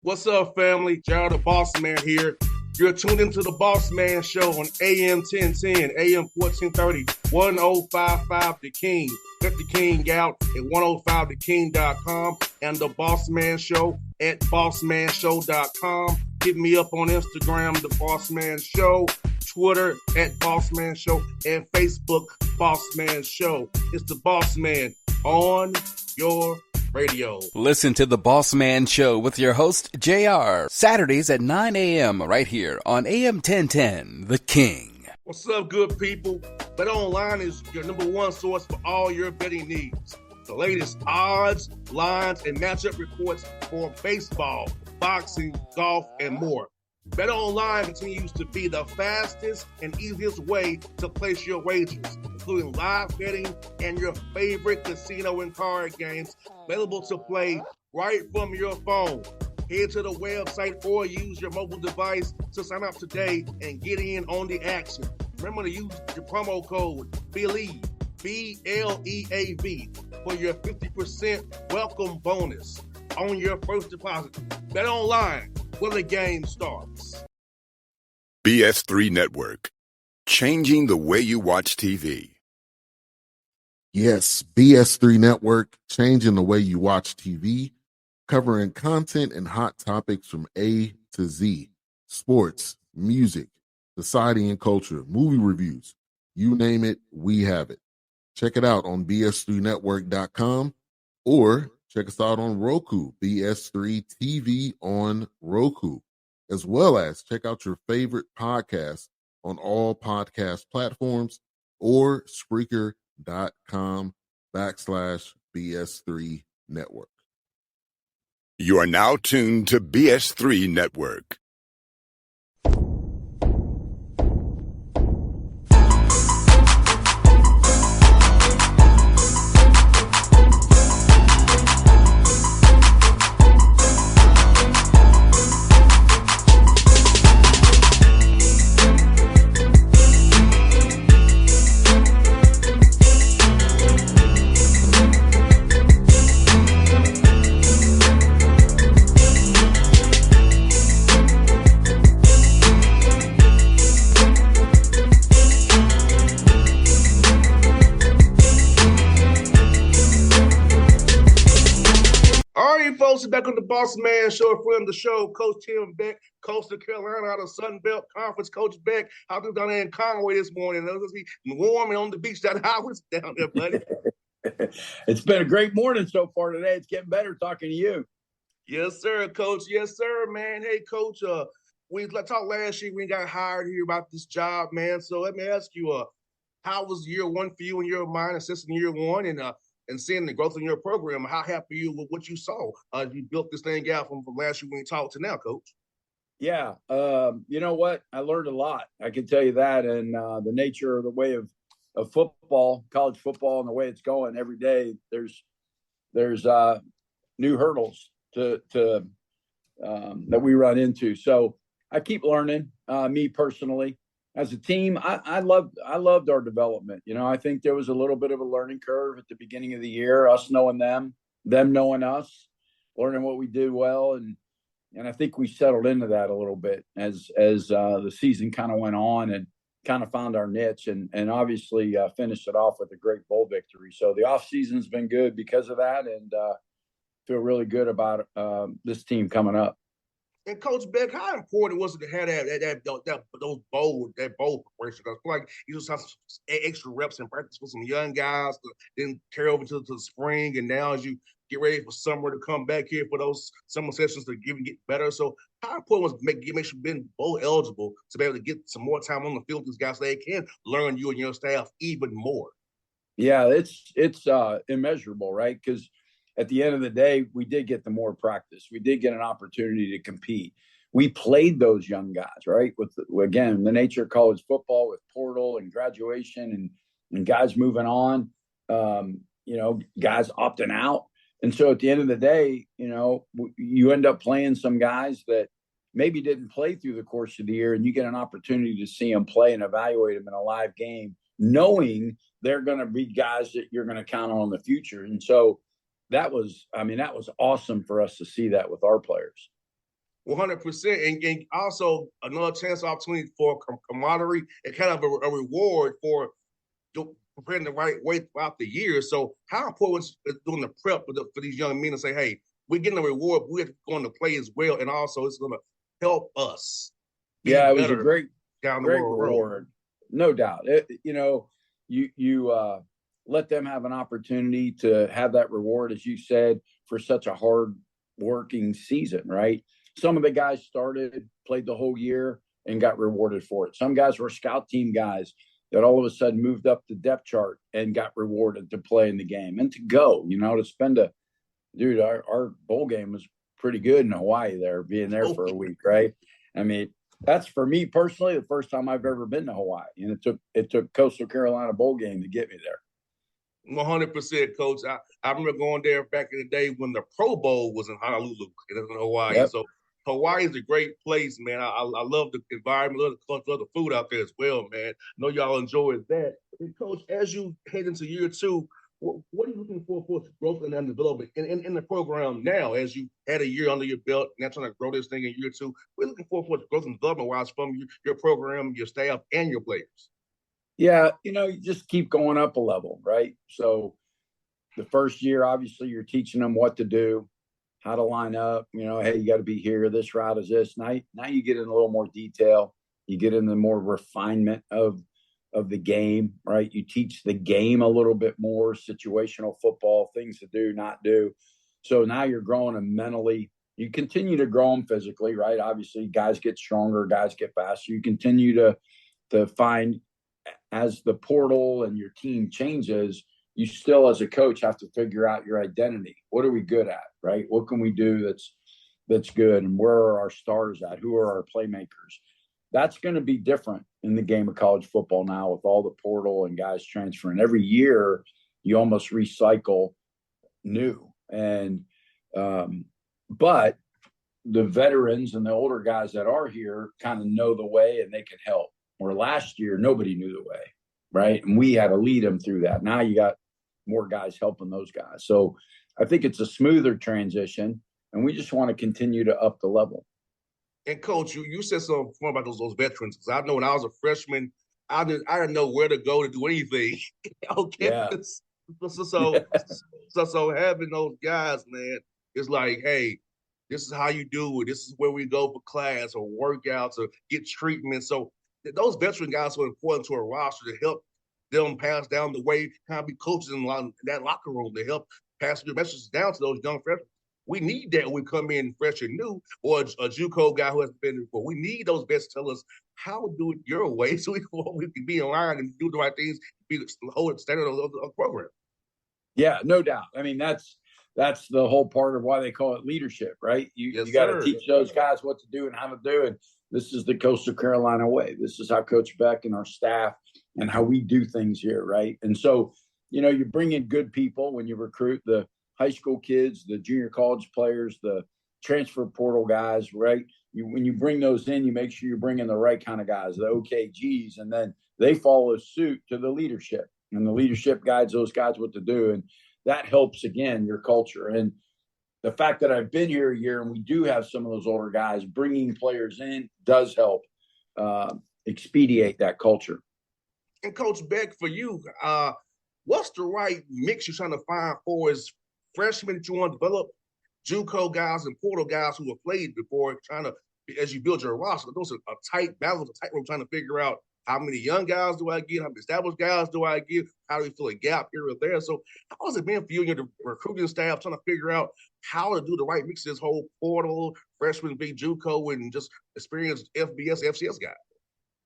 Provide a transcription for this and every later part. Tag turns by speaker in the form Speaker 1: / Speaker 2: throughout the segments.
Speaker 1: What's up, family? Gerald the Bossman here. You're tuned into the Bossman Show on AM 1010, AM 1430, 1055 The King. Let the King out at 105theking.com and the Bossman Show at bossmanshow.com. Hit me up on Instagram, The Bossman Show, Twitter at Bossman Show, and Facebook, Bossman Show. It's the Bossman on your radio.
Speaker 2: Listen to the Bossman Show with your host, JR, Saturdays at 9 a.m. right here on AM 1010, The King.
Speaker 1: What's up, good people? Bet Online is your number one source for all your betting needs. The latest odds, lines, and matchup reports for baseball, boxing, golf, and more. Bet Online continues to be the fastest and easiest way to place your wagers, including live betting and your favorite casino and card games available to play right from your phone. Head to the website or use your mobile device to sign up today and get in on the action. Remember to use your promo code BELIEVE, B-L-E-A-V, for your 50% welcome bonus on your first deposit. Bet Online, where the game starts.
Speaker 3: BS3 Network, changing the way you watch TV.
Speaker 4: Yes, BS3 Network, changing the way you watch TV, covering content and hot topics from A to Z, sports, music, society and culture, movie reviews, you name it, we have it. Check it out on bs3network.com or check us out on Roku, BS3 TV on Roku, as well as check out your favorite podcast on all podcast platforms or Spreaker.com/BS3 Network.
Speaker 3: You are now tuned to BS3 Network.
Speaker 1: Back on the Bossman Show, a friend of the show, Coach Tim Beck, Coastal Carolina out of Sun Belt Conference. Coach Beck, how you down there in Conway this morning? It's be warm and on the beach. How is it down there, buddy?
Speaker 5: It's been a great morning so far today. It's getting better talking to you.
Speaker 1: Yes, sir, Coach. Yes, sir, man. Hey, Coach, we talked last year. We got hired here about this job, man. So let me ask you, how was year one for you in your mind, assisting year one, and seeing the growth in your program? How happy are you with what you saw? You built this thing out from last year when you talked to now, Coach.
Speaker 5: Yeah. You know what? I learned a lot. I can tell you that. And the nature of the way of football, college football, and the way it's going every day, there's new hurdles to that we run into. So I keep learning, me personally. As a team, I loved our development. You know, I think there was a little bit of a learning curve at the beginning of the year, us knowing them knowing us, learning what we did well, and I think we settled into that a little bit as the season kind of went on and kind of found our niche and obviously finished it off with a great bowl victory. So the off season's been good because of that, and feel really good about this team coming up.
Speaker 1: And Coach Beck, how important was it to have those bowl preparation? I feel like you just have some extra reps in practice for some young guys to then carry over to the spring, and now as you get ready for summer to come back here for those summer sessions to get better. So how important was make sure you've been bowl eligible to be able to get some more time on the field with these guys so they can learn you and your staff even more?
Speaker 5: Yeah, it's immeasurable, right? Because at the end of the day, we did get the more practice. We did get an opportunity to compete. We played those young guys, right? Again, the nature of college football with portal and graduation and guys moving on, guys opting out. And so at the end of the day, you end up playing some guys that maybe didn't play through the course of the year, and you get an opportunity to see them play and evaluate them in a live game, knowing they're going to be guys that you're going to count on in the future. And so that was awesome for us to see that with our players.
Speaker 1: 100%. And also another chance opportunity for camaraderie and kind of a reward for preparing the right way throughout the year. So how important is doing the prep for these young men to say, hey, we're getting a reward, we're going to play as well, and also it's going to help us be
Speaker 5: Yeah, it was a
Speaker 1: better
Speaker 5: great
Speaker 1: down the
Speaker 5: great
Speaker 1: road.
Speaker 5: reward, no doubt. You let them have an opportunity to have that reward, as you said, for such a hard working season, right? Some of the guys played the whole year and got rewarded for it. Some guys were scout team guys that all of a sudden moved up the depth chart and got rewarded to play in the game and to go, to spend our bowl game was pretty good in Hawaii there, being there for a week, right? I mean, that's for me personally the first time I've ever been to Hawaii, and it took Coastal Carolina bowl game to get me there.
Speaker 1: 100%, Coach. I remember going there back in the day when the Pro Bowl was in Honolulu and in Hawaii.
Speaker 5: Yep.
Speaker 1: So Hawaii is a great place, man. I love the environment, love the culture, love the food out there as well, man. I know y'all enjoyed that. And Coach, as you head into year two, what are you looking for growth and development in the program now, as you had a year under your belt, now trying to grow this thing in year two? We're looking for growth and development wise from your program, your staff, and your players.
Speaker 5: Yeah, you just keep going up a level, right? So the first year, obviously, you're teaching them what to do, how to line up. Hey, you got to be here. This route is this. Now you get in a little more detail. You get in the more refinement of the game, right? You teach the game a little bit more, situational football, things to do, not do. So now you're growing them mentally. You continue to grow them physically, right? Obviously, guys get stronger, guys get faster. You continue to find, as the portal and your team changes, you still as a coach have to figure out your identity. What are we good at, right? What can we do that's good? And where are our stars at? Who are our playmakers? That's going to be different in the game of college football now with all the portal and guys transferring. Every year, you almost recycle new. But the veterans and the older guys that are here kind of know the way and they can help. Where last year, nobody knew the way, right? And we had to lead them through that. Now you got more guys helping those guys. So I think it's a smoother transition, and we just want to continue to up the level.
Speaker 1: And Coach, you said something about those veterans, because I know when I was a freshman, I didn't know where to go to do anything. Okay.
Speaker 5: Yeah.
Speaker 1: So having those guys, man, it's like, hey, this is how you do it. This is where we go for class or workouts or get treatment. So those veteran guys are important to a roster to help them pass down the way, kind of be coaches in that locker room to help pass your messages down to those young freshmen. We need that when we come in fresh and new, or a JUCO guy who hasn't been before. We need those vets to tell us how to do it your way, so we can be in line and do the right things, be the whole standard of the program.
Speaker 5: Yeah, no doubt. I mean, that's the whole part of why they call it leadership, right? You got to teach those guys what to do and how to do it. This is the Coastal Carolina way. This is how Coach Beck and our staff and how we do things here, right? And so, you bring in good people when you recruit the high school kids, the junior college players, the transfer portal guys, right? When you bring those in, you make sure you're bringing the right kind of guys, the OKGs, and then they follow suit to the leadership. And the leadership guides those guys what to do. And that helps, again, your culture. And the fact that I've been here a year and we do have some of those older guys bringing players in does help expedite that culture.
Speaker 1: And Coach Beck, for you, what's the right mix you're trying to find for as freshmen that you want to develop, JUCO guys and portal guys who have played before, trying to, as you build your roster, those are a tight balance, a tight rope, trying to figure out how many young guys do I get, how many established guys do I get, how do we fill a gap here or there. So how has it been for you and your recruiting staff trying to figure out how to do the right mix of this whole portal, freshman, big JUCO, and just experienced FBS, FCS guys?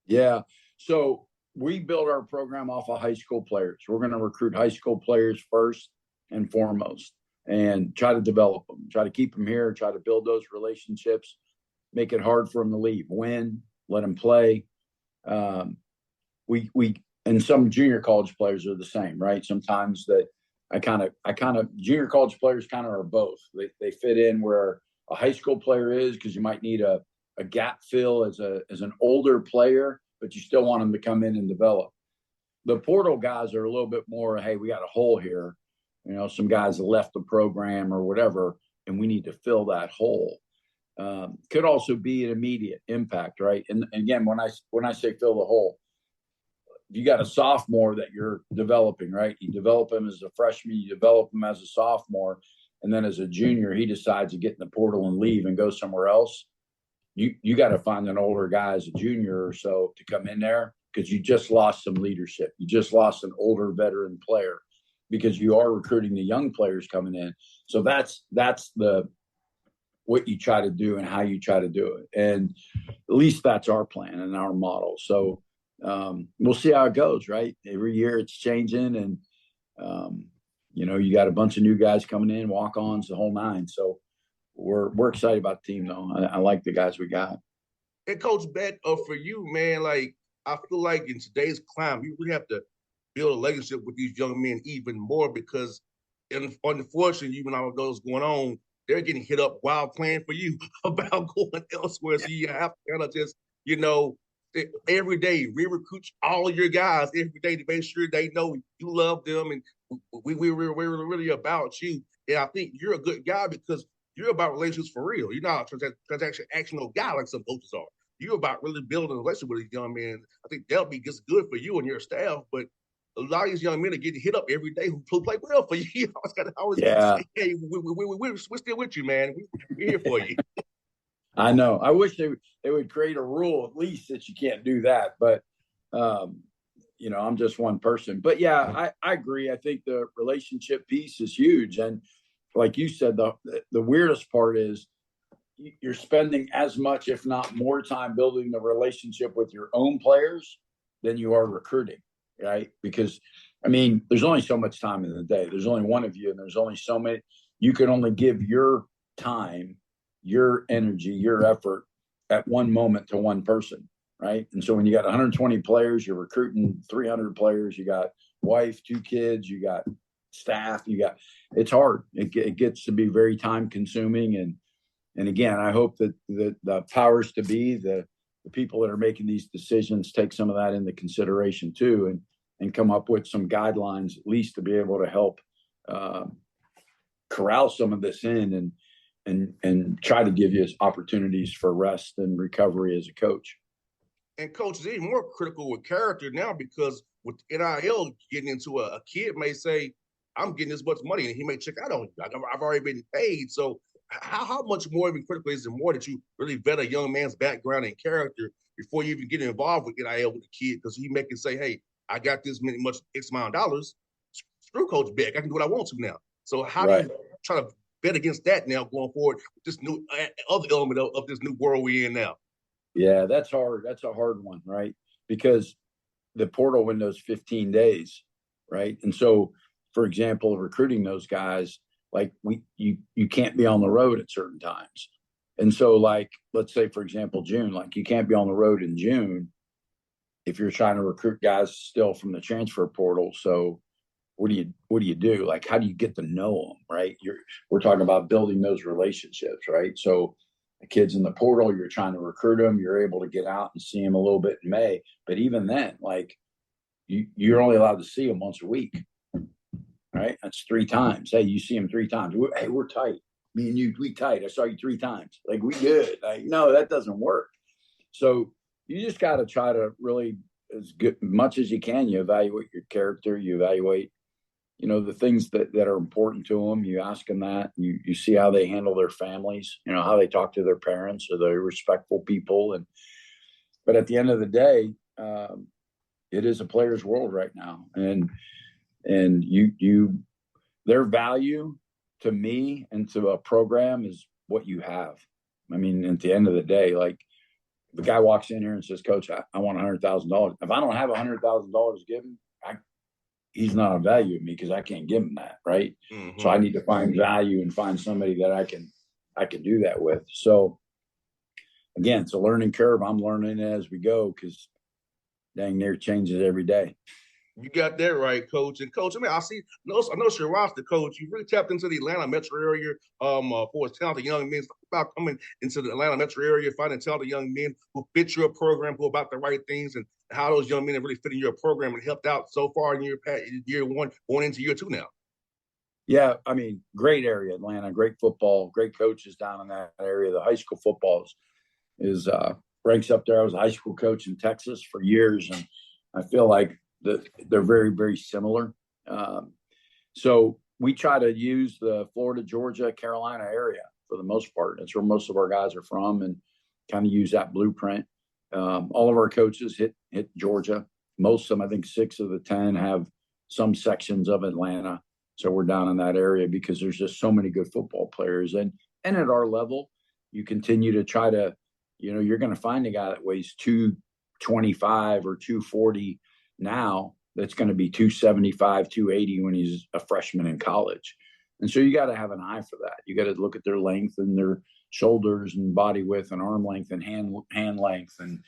Speaker 5: Yeah. So we build our program off of high school players. We're going to recruit high school players first and foremost and try to develop them, try to keep them here, try to build those relationships, make it hard for them to leave, win, let them play. And some junior college players are the same, right? Sometimes that I kind of junior college players kind of are both. They fit in where a high school player is, because you might need a gap fill as an older player, but you still want them to come in and develop. The portal guys are a little bit more, hey, we got a hole here. Some guys left the program or whatever, and we need to fill that hole. could also be an immediate impact, right? And again, when I say fill the hole, you got a sophomore that you're developing, right? You develop him as a freshman, you develop him as a sophomore, and then as a junior, he decides to get in the portal and leave and go somewhere else. You got to find an older guy as a junior or so to come in there, because you just lost some leadership. You just lost an older veteran player because you are recruiting the young players coming in. So that's what you try to do and how you try to do it. And at least that's our plan and our model. So we'll see how it goes, right? Every year it's changing, and you got a bunch of new guys coming in, walk-ons, the whole nine. So we're excited about the team, though. I like the guys we got.
Speaker 1: And Coach Beck, for you, man, like, I feel like in today's climate, you really have to build a relationship with these young men even more, because unfortunately, even all of those going on, they're getting hit up while playing for you about going elsewhere. So you have to kind of just, every day re-recruit all your guys every day to make sure they know you love them, and we're really about you. And I think you're a good guy because you're about relationships for real. You're not a transactional guy like some coaches are. You're about really building a relationship with these young men. I think that'll be just good for you and your staff. But a lot of these young men are getting hit up every day who play well for you. You always say, hey, we're still with you, man. We're here for you.
Speaker 5: I know. I wish they would create a rule at least that you can't do that. But, I'm just one person. But, yeah, I agree. I think the relationship piece is huge. And like you said, the weirdest part is you're spending as much, if not more time building the relationship with your own players than you are recruiting, right? Because, there's only so much time in the day. There's only one of you, and there's only so many. You can only give your time, your energy, your effort at one moment to one person, right? And so when you got 120 players, you're recruiting 300 players, you got wife, 2 kids, you got staff, it's hard. It gets to be very time consuming. And again, I hope that the powers to be, the people that are making these decisions take some of that into consideration too, and come up with some guidelines, at least to be able to help corral some of this in and try to give you opportunities for rest and recovery as a coach.
Speaker 1: And coach is even more critical with character now, because with NIL getting into a kid may say, I'm getting this much money, and he may check out on you. I've already been paid. So how much more even critical is it more that you really vet a young man's background and character before you even get involved with NIL with the kid? Because he may can say, hey, I got this much X amount of dollars. Screw Coach Beck. I can do what I want to now. So how do you try to bet against that now going forward with this new other element of this new world we're in now?
Speaker 5: Yeah, that's hard. That's a hard one, right? Because the portal window is 15 days, right? And so, for example, recruiting those guys, like you can't be on the road at certain times. And so, like, let's say, for example, June, like you can't be on the road in June if you're trying to recruit guys still from the transfer portal. So what do you do? Like, how do you get to know them, right? We're talking about building those relationships, right? So the kids in the portal, you're trying to recruit them. You're able to get out and see them a little bit in May. But even then, like, you're only allowed to see them once a week, right? That's 3 times. Hey, you see them 3 times. Hey, we're tight. Me and you, we tight. I saw you 3 times. Like, we good. Like, no, that doesn't work. So you just got to try to really, as much as you can, you evaluate your character. You evaluate, the things that are important to them. You ask them that. You see how they handle their families, how they talk to their parents. Are they respectful people? But at the end of the day, it is a player's world right now. And their value to me and to a program is what you have. At the end of the day, like, the guy walks in here and says, Coach, I want $100,000. If I don't have $100,000 given, he's not of value to me because I can't give him that, right? Mm-hmm. So I need to find value and find somebody that I can do that with. So again, it's a learning curve. I'm learning as we go because dang near changes every day.
Speaker 1: You got that right, Coach. And Coach, I know your roster, Coach. You really tapped into the Atlanta metro area for his talented young men. Talk about coming into the Atlanta metro area, finding talented young men who fit your program, who are about the right things, and how those young men have really fit in your program and helped out so far in year 1, going into year 2 now.
Speaker 5: Yeah, I mean, great area, Atlanta, great football, great coaches down in that area. The high school football is ranks up there. I was a high school coach in Texas for years, and I feel like they're very, very similar. So we try to use the Florida, Georgia, Carolina area for the most part. That's where most of our guys are from, and kind of use that blueprint. All of our coaches hit Georgia. Most of them, I think 6 of the 10 have some sections of Atlanta. So we're down in that area because there's just so many good football players. And at our level, you continue to try to, you're going to find a guy that weighs 225 or 240 now that's going to be 275, 280 when he's a freshman in college. And so you got to have an eye for that. You got to look at their length and their shoulders and body width and arm length and hand length and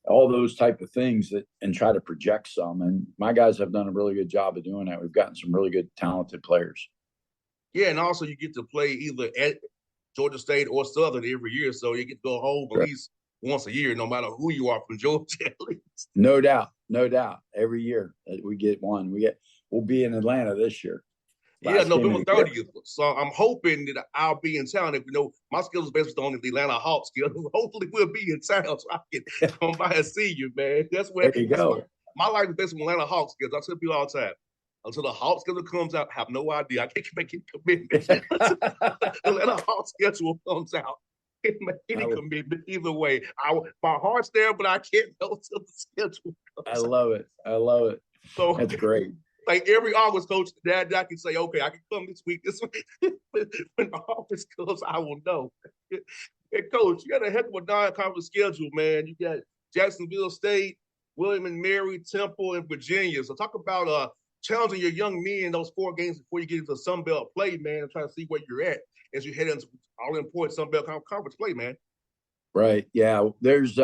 Speaker 5: all those type of things and try to project some. And my guys have done a really good job of doing that. We've gotten some really good, talented players.
Speaker 1: Yeah, and also you get to play either at Georgia State or Southern every year, so you get to go home at least once a year, no matter who you are from Georgia. At least.
Speaker 5: No doubt. Every year we get one. We'll be in Atlanta this year.
Speaker 1: November 30th. So I'm hoping that I'll be in town. If my schedule is based on the Atlanta Hawks schedule. Hopefully we'll be in town so I can come by and see you, man. That's where
Speaker 5: there you go.
Speaker 1: My life is based on Atlanta Hawks schedule. I tell people all the time. Until the Hawks schedule comes out, I have no idea. I can't make any commitment. Atlanta Hawks schedule comes out. I can't make any commitment either way. My heart's there, but I can't know until the schedule comes
Speaker 5: out. I love it. So that's great.
Speaker 1: Like every August, coach, Dad, I can say, okay, I can come this week. When the August comes, I will know. And coach, you got a heck of a non-conference schedule, man. You got Jacksonville State, William and Mary, Temple, and Virginia. So talk about challenging your young men in those 4 games before you get into Sun Belt play, man, and try to see where you're at as you head into all important Sun Belt conference play, man.
Speaker 5: Right. Yeah. There's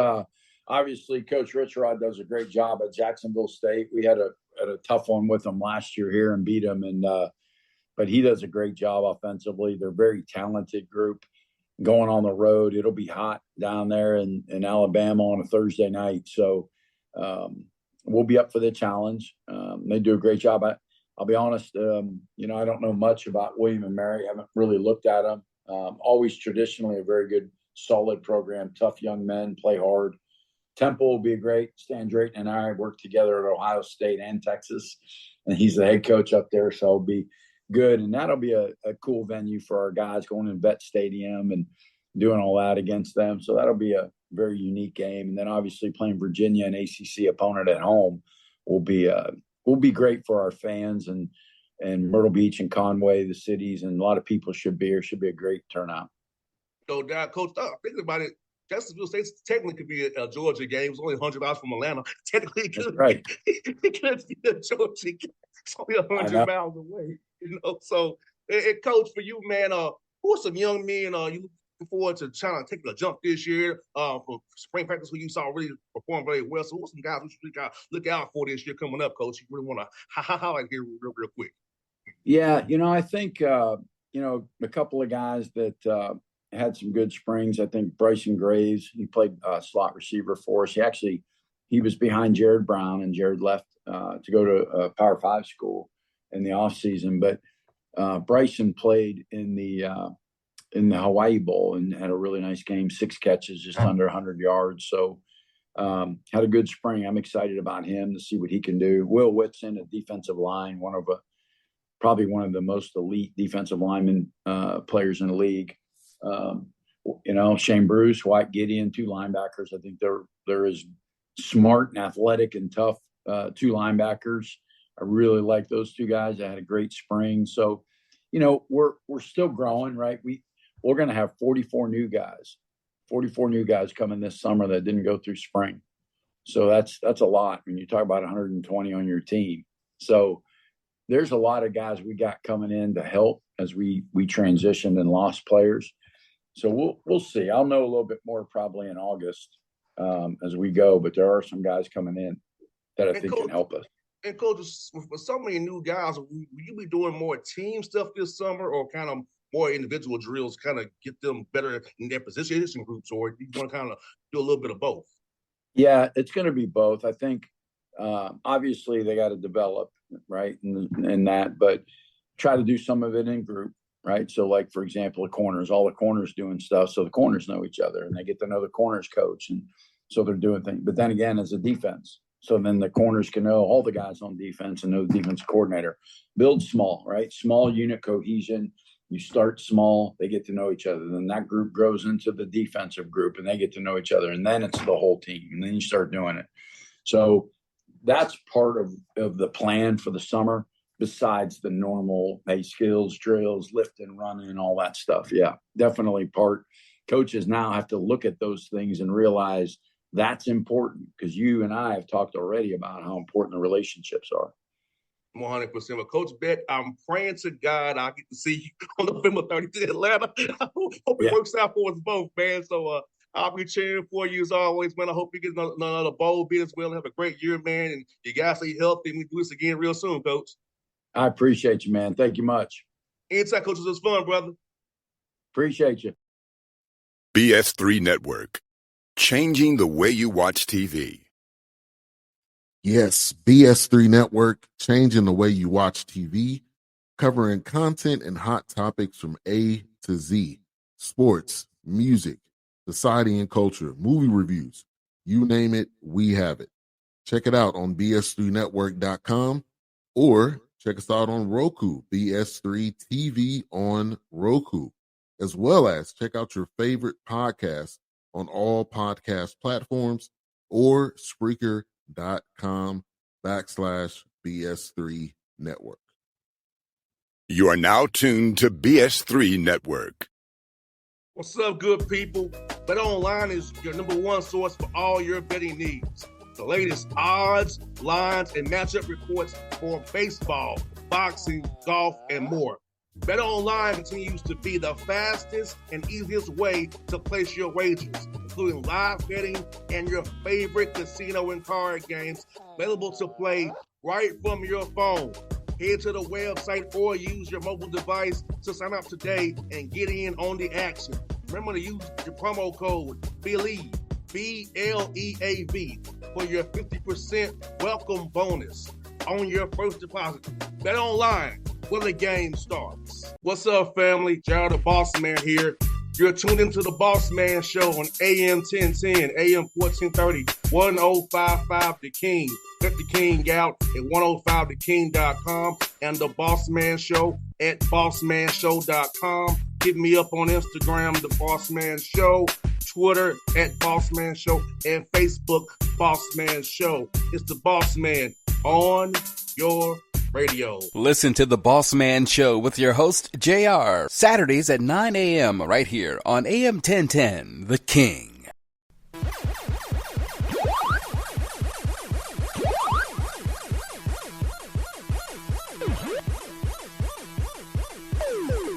Speaker 5: obviously Coach Richrod does a great job at Jacksonville State. We had a tough one with them last year here and beat them, but he does a great job offensively. They're a very talented group. Going on the road, it'll be hot down there in Alabama on a Thursday night, so we'll be up for the challenge. They do a great job. I'll be honest, I don't know much about William and Mary. I haven't really looked at them. Always traditionally a very good, solid program. Tough young men, play hard. Temple will be great. Stan Drayton and I worked together at Ohio State and Texas, and he's the head coach up there, so it'll be good. And that'll be a cool venue for our guys going to Vet Stadium and doing all that against them. So that'll be a very unique game. And then obviously playing Virginia, an ACC opponent at home, will be great for our fans and Myrtle Beach and Conway, the cities, and a lot of people should be here. Should be a great turnout.
Speaker 1: So, Coach, thinking about it, Jacksonville State technically could be a Georgia game. It's only 100 miles from Atlanta. Technically, it could be a Georgia game. It's only 100 miles away. So, Coach, for you, man, who are some young men you looking forward to trying to take a jump this year from spring practice who you saw really perform very well? So, who are some guys we should look out for this year coming up, Coach? You really want to highlight here real quick.
Speaker 5: Yeah, I think, a couple of guys that had some good springs. I think Bryson Graves, he played slot receiver for us. He was behind Jared Brown, and Jared left to go to a Power 5 school in the offseason. But Bryson played in the Hawaii Bowl and had a really nice game, 6 catches, just under 100 yards. So had a good spring. I'm excited about him to see what he can do. Will Whitson, a defensive line, probably one of the most elite defensive linemen players in the league. Shane Bruce, White Gideon, 2 linebackers. I think they're as smart and athletic and tough 2 linebackers. I really like those 2 guys. They had a great spring. So, we're still growing, right? We're going to have 44 new guys coming this summer that didn't go through spring. So that's a lot when you talk about 120 on your team. So there's a lot of guys we got coming in to help as we transitioned and lost players. So we'll see. I'll know a little bit more probably in August as we go, but there are some guys coming in that I think can help us.
Speaker 1: And Coach, for so many new guys, will you be doing more team stuff this summer or kind of more individual drills, kind of get them better in their position groups, or you want to kind of do a little bit of both?
Speaker 5: Yeah, it's going to be both. I think obviously they got to develop, right, and that, but try to do some of it in group, right? So, like, for example, all the corners doing stuff. So the corners know each other and they get to know the corners coach. And so they're doing things. But then again, as a defense, so then the corners can know all the guys on defense and know the defense coordinator. Build small, right? Small unit cohesion. You start small, they get to know each other. Then that group grows into the defensive group and they get to know each other. And then it's the whole team. And then you start doing it. So that's part of the plan for the summer, besides the normal skills, drills, lifting, running, all that stuff. Yeah, definitely part. Coaches now have to look at those things and realize that's important, because you and I have talked already about how important the relationships are.
Speaker 1: 100%. Well, Coach Beck, I'm praying to God I'll get to see you on November 30th in Atlanta. I hope it works out for us both, man. So I'll be cheering for you as always, man. I hope you get another bowl bid as well. Have a great year, man. And you guys stay healthy, and we do this again real soon, Coach.
Speaker 5: I appreciate you, man. Thank you much.
Speaker 1: Anytime, Coach. It was fun, brother.
Speaker 5: Appreciate you.
Speaker 3: BS3 Network. Changing the way you watch TV.
Speaker 4: Yes, BS3 Network, changing the way you watch TV, covering content and hot topics from A to Z, sports, music, society and culture, movie reviews, you name it, we have it. Check it out on bs3network.com or check us out on Roku, BS3 TV on Roku, as well as check out your favorite podcast on all podcast platforms or Spreaker.com/BS3 Network.
Speaker 3: You are now tuned to BS3 Network.
Speaker 1: What's up, good people? Bet Online is your number one source for all your betting needs. The latest odds, lines, and matchup reports for baseball, boxing, golf, and more. Bet Online continues to be the fastest and easiest way to place your wagers, including live betting and your favorite casino and card games available to play right from your phone. Head to the website or use your mobile device to sign up today and get in on the action. Remember to use your promo code BELIEVE, BLEAV, for your 50% welcome bonus on your first deposit. Bet Online, where the game starts. What's up, family? Jared the Bossman here. You're tuned into the Bossman Show on AM 1010, AM 1430, 1055 The King. Let the King out at 105theking.com and the Bossman Show at bossmanshow.com. Hit me up on Instagram, The Bossman Show, Twitter at Bossman Show, and Facebook, Bossman Show. It's the Bossman on your radio.
Speaker 2: Listen to the Bossman Show with your host, JR, Saturdays at 9 a.m. right here on AM 1010, The King.